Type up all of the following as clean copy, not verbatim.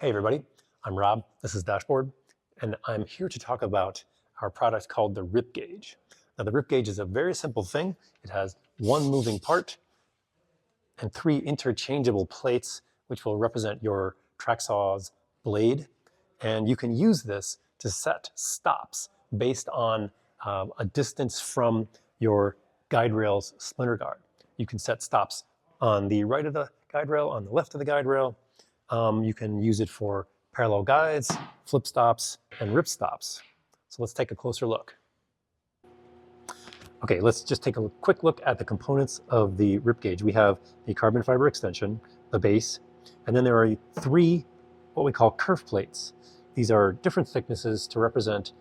Hey everybody, I'm Rob, this is Dashboard, and I'm here to talk about our product called the rip gauge. Now the rip gauge is a very simple thing. It has one moving part and three interchangeable plates, which will represent your track saw's blade. And you can use this to set stops based on a distance from your guide rail's splinter guard. You can set stops on the right of the guide rail, on the left of the guide rail. You can use it for parallel guides, flip stops, and rip stops. So let's take a closer look. Okay, let's just take a quick look at the components of the rip gauge. We have the carbon fiber extension, the base, and then there are three what we call kerf plates. These are different thicknesses to represent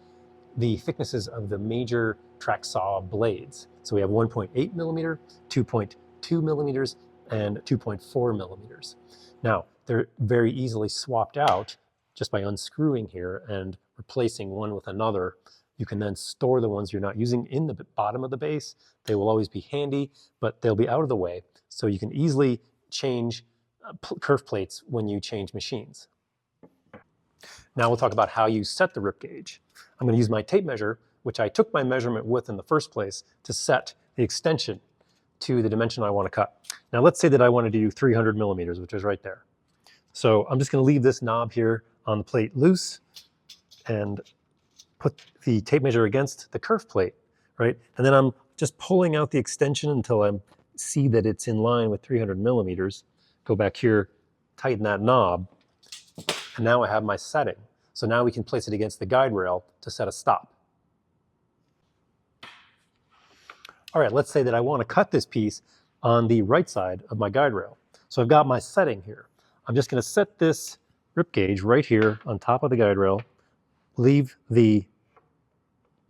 the thicknesses of the major track saw blades. So we have 1.8 millimeter, 2.2 millimeters, and 2.4 millimeters. Now, they're very easily swapped out just by unscrewing here and replacing one with another. You can then store the ones you're not using in the bottom of the base. They will always be handy, but they'll be out of the way. So you can easily change kerf plates when you change machines. Now we'll talk about how you set the rip gauge. I'm going to use my tape measure, which I took my measurement with in the first place, to set the extension to the dimension I want to cut. Now let's say that I want to do 300 millimeters, which is right there. So I'm just going to leave this knob here on the plate loose and put the tape measure against the kerf plate, right? And then I'm just pulling out the extension until I see that it's in line with 300 millimeters. Go back here, tighten that knob, and now I have my setting. So now we can place it against the guide rail to set a stop. All right, let's say that I want to cut this piece on the right side of my guide rail. So I've got my setting here. I'm just going to set this rip gauge right here on top of the guide rail, leave the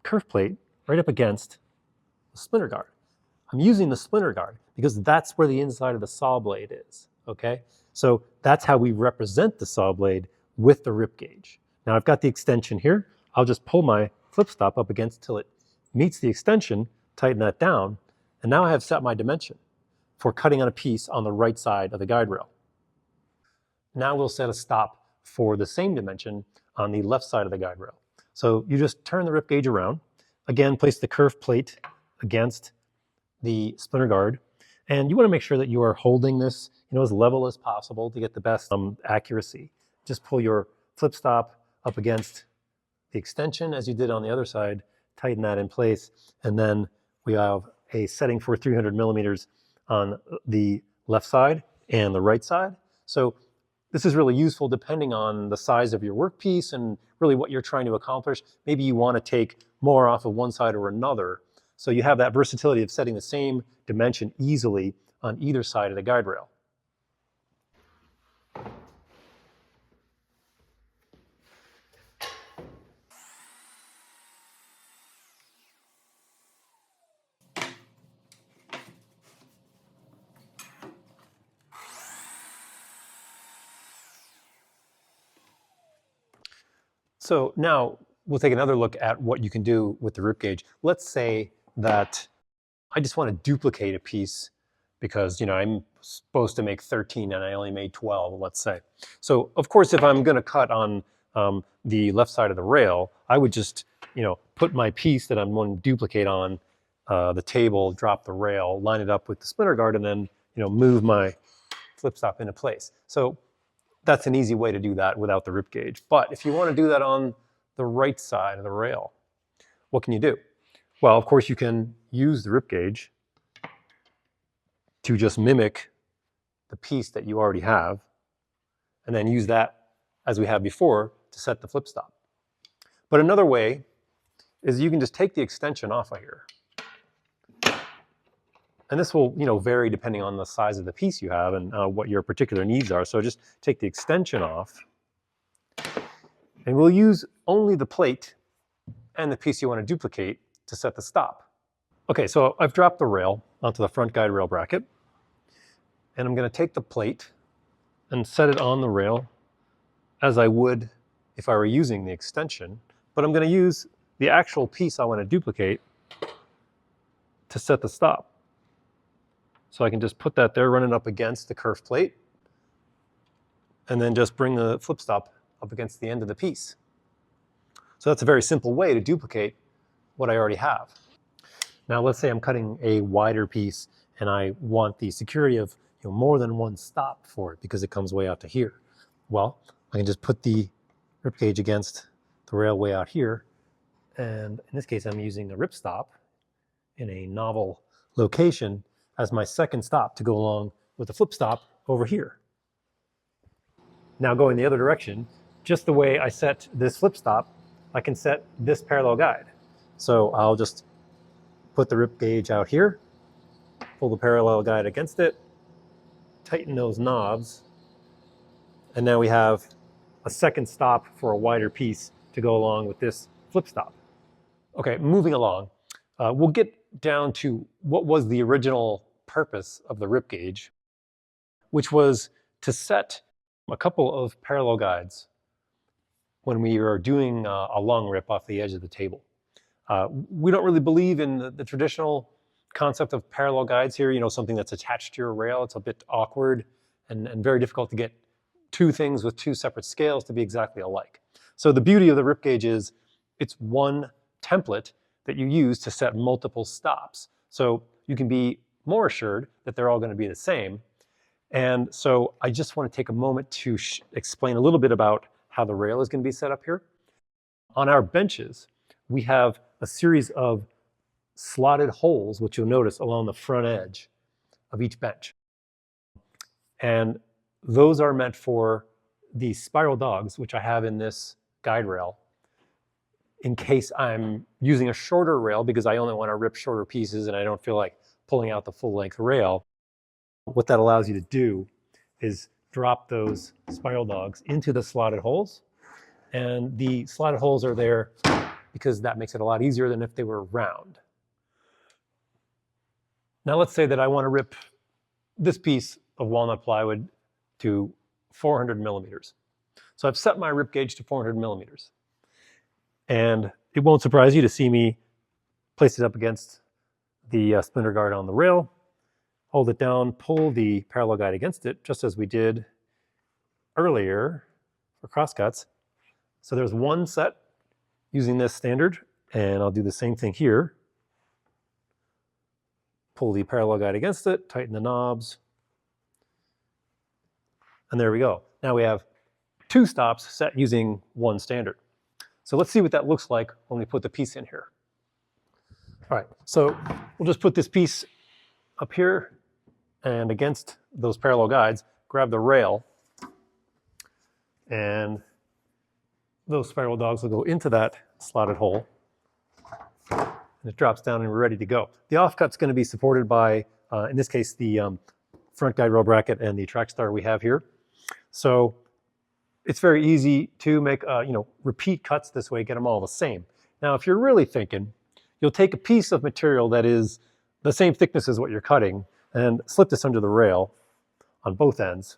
kerf plate right up against the splinter guard. I'm using the splinter guard because that's where the inside of the saw blade is, okay? So that's how we represent the saw blade with the rip gauge. Now I've got the extension here. I'll just pull my flip stop up against till it meets the extension, tighten that down, and now I have set my dimension for cutting on a piece on the right side of the guide rail. Now we'll set a stop for the same dimension on the left side of the guide rail. So you just turn the rip gauge around, again place the kerf plate against the splinter guard, and you want to make sure that you are holding this as level as possible to get the best accuracy. Just pull your flip stop up against the extension as you did on the other side, tighten that in place, and then we have a setting for 300 millimeters on the left side and the right side. So this is really useful depending on the size of your workpiece and really what you're trying to accomplish. Maybe you want to take more off of one side or another. So you have that versatility of setting the same dimension easily on either side of the guide rail. So now we'll take another look at what you can do with the rip gauge. Let's say that I just want to duplicate a piece because I'm supposed to make 13 and I only made 12, let's say. So of course, if I'm going to cut on the left side of the rail, I would just put my piece that I'm going to duplicate on the table, drop the rail, line it up with the splinter guard, and then move my flip stop into place. So that's an easy way to do that without the rip gauge. But if you want to do that on the right side of the rail, what can you do? Well, of course, you can use the rip gauge to just mimic the piece that you already have, and then use that, as we have before, to set the flip stop. But another way is you can just take the extension off of here. And this will vary depending on the size of the piece you have and what your particular needs are. So just take the extension off, and we'll use only the plate and the piece you want to duplicate to set the stop. Okay, so I've dropped the rail onto the front guide rail bracket, and I'm going to take the plate and set it on the rail as I would if I were using the extension, but I'm going to use the actual piece I want to duplicate to set the stop. So I can just put that there, run it up against the kerf plate, and then just bring the flip stop up against the end of the piece. So that's a very simple way to duplicate what I already have. Now let's say I'm cutting a wider piece and I want the security of more than one stop for it because it comes way out to here. Well, I can just put the rip gauge against the rail way out here, and in this case I'm using a rip stop in a novel location as my second stop to go along with the flip stop over here. Now going the other direction, just the way I set this flip stop, I can set this parallel guide. So I'll just put the rip gauge out here, pull the parallel guide against it, tighten those knobs, and now we have a second stop for a wider piece to go along with this flip stop. Okay, moving along, we'll get down to what was the original purpose of the rip gauge, which was to set a couple of parallel guides when we are doing a long rip off the edge of the table. We don't really believe in the traditional concept of parallel guides here, something that's attached to your rail. It's a bit awkward and very difficult to get two things with two separate scales to be exactly alike. So the beauty of the rip gauge is it's one template that you use to set multiple stops. So you can be more assured that they're all going to be the same. And so I just want to take a moment to explain a little bit about how the rail is going to be set up here. On our benches, we have a series of slotted holes, which you'll notice along the front edge of each bench. And those are meant for the spiral dogs, which I have in this guide rail, in case I'm using a shorter rail because I only want to rip shorter pieces and I don't feel like pulling out the full length rail. What that allows you to do is drop those spiral dogs into the slotted holes. And the slotted holes are there because that makes it a lot easier than if they were round. Now let's say that I want to rip this piece of walnut plywood to 400 millimeters. So I've set my rip gauge to 400 millimeters. And it won't surprise you to see me place it up against the splinter guard on the rail, hold it down, pull the parallel guide against it, just as we did earlier for crosscuts. So there's one set using this standard, and I'll do the same thing here. Pull the parallel guide against it, tighten the knobs, and there we go. Now we have two stops set using one standard. So let's see what that looks like when we put the piece in here. All right, so we'll just put this piece up here and against those parallel guides, grab the rail, and those spiral dogs will go into that slotted hole, and it drops down and we're ready to go. The offcut's going to be supported by, in this case, the front guide rail bracket and the track star we have here. So it's very easy to make repeat cuts this way, get them all the same. Now, if you're really thinking, you'll take a piece of material that is the same thickness as what you're cutting and slip this under the rail on both ends,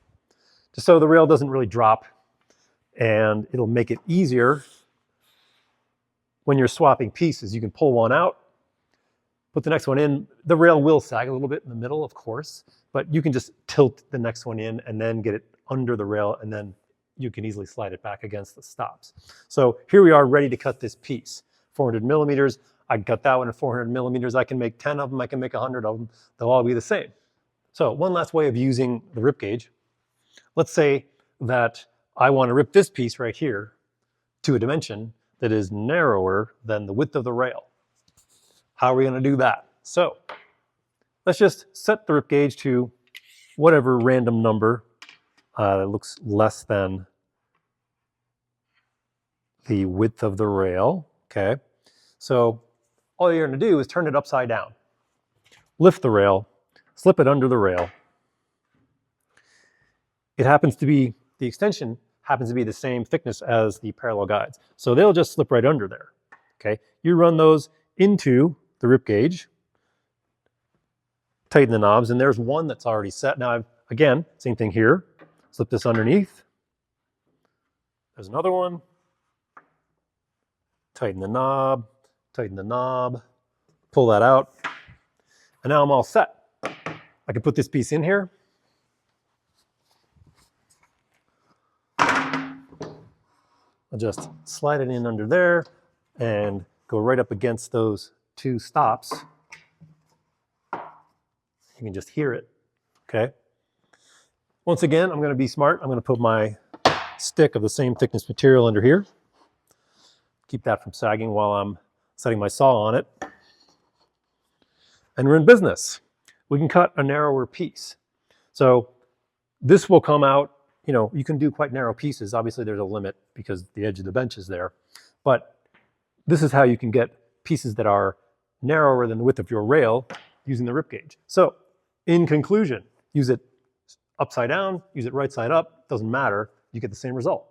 just so the rail doesn't really drop, and it'll make it easier when you're swapping pieces. You can pull one out, put the next one in. The rail will sag a little bit in the middle, of course, but you can just tilt the next one in and then get it under the rail, and then you can easily slide it back against the stops. So here we are ready to cut this piece, 400 millimeters. I can cut that one at 400 millimeters. I can make 10 of them. I can make 100 of them. They'll all be the same. So one last way of using the rip gauge. Let's say that I want to rip this piece right here to a dimension that is narrower than the width of the rail. How are we going to do that? So let's just set the rip gauge to whatever random number that looks less than the width of the rail. Okay, so all you're going to do is turn it upside down. Lift the rail, slip it under the rail. It happens to be, the extension happens to be the same thickness as the parallel guides. So they'll just slip right under there. Okay, you run those into the rip gauge, tighten the knobs, and there's one that's already set. Now, again, same thing here. Slip this underneath. There's another one. Tighten the knob, pull that out, and now I'm all set. I can put this piece in here. I'll just slide it in under there and go right up against those two stops. You can just hear it, okay? Once again, I'm gonna be smart. I'm gonna put my stick of the same thickness material under here. Keep that from sagging while I'm setting my saw on it. And we're in business. We can cut a narrower piece. So this will come out, you know, you can do quite narrow pieces. Obviously there's a limit because the edge of the bench is there. But this is how you can get pieces that are narrower than the width of your rail using the rip gauge. So in conclusion, use it upside down, use it right side up, doesn't matter, you get the same result.